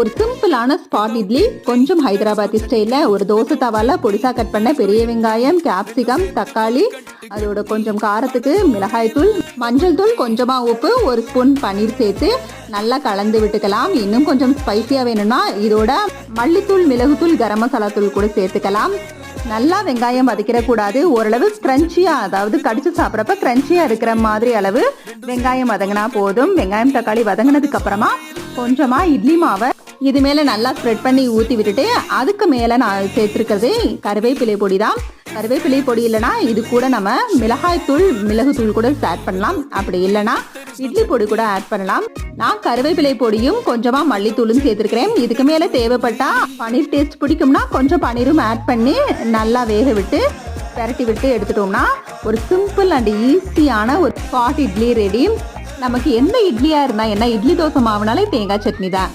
ஒரு சிம்பிளான ஸ்பாட் இட்லி, கொஞ்சம் ஹைதராபாத்தி ஸ்டைலில் ஒரு தோசை தவால பொடிசா கட் பண்ண பெரிய வெங்காயம், கேப்சிகம், தக்காளி, அதோட கொஞ்சம் காரத்துக்கு மிளகாய் தூள், மஞ்சள் தூள், கொஞ்சமாக உப்பு, ஒரு ஸ்பூன் பன்னீர் சேர்த்து நல்லா கலந்து விட்டுக்கலாம். இன்னும் கொஞ்சம் ஸ்பைசியாக வேணும்னா இதோட மல்லித்தூள், மிளகுத்தூள், கரம் மசாலா தூள் கூட சேர்த்துக்கலாம். நல்லா வெங்காயம் வதக்கிடக்கூடாது. ஓரளவு கிரன்ச்சியாக, அதாவது கடிச்சு சாப்பிட்றப்ப கிரன்ச்சியாக இருக்கிற மாதிரி அளவு வெங்காயம் வதங்கினா போதும். வெங்காயம் தக்காளி வதங்கினதுக்கு அப்புறமா கொஞ்சமாக இட்லி மாவை இது மேலே நல்லா ஸ்ப்ரெட் பண்ணி ஊற்றி விட்டுட்டு அதுக்கு மேலே நான் சேர்த்துருக்கிறது கருவேப்பிலை பொடி தான். கருவேப்பிலை பொடி இல்லைனா இது கூட நம்ம மிளகாய் தூள், மிளகுத்தூள் கூட ஆட் பண்ணலாம். அப்படி இல்லைனா இட்லி பொடி கூட ஆட் பண்ணலாம். நான் கருவேப்பிலை பொடியும் கொஞ்சமாக மல்லித்தூளும் சேர்த்துருக்கிறேன். இதுக்கு மேலே தேவைப்பட்டா பன்னீர் டேஸ்ட் பிடிக்கும்னா கொஞ்சம் பன்னீரும் ஆட் பண்ணி நல்லா வேக விட்டு பெரட்டி விட்டு எடுத்துட்டோம்னா ஒரு சிம்பிள் அண்ட் ஈஸியான ஒரு ஸ்பாட் இட்லி ரெடி. நமக்கு எந்த இட்லியாக இருந்தால் என்ன, இட்லி தோசை மாவுனாலே தேங்காய் சட்னி தான்.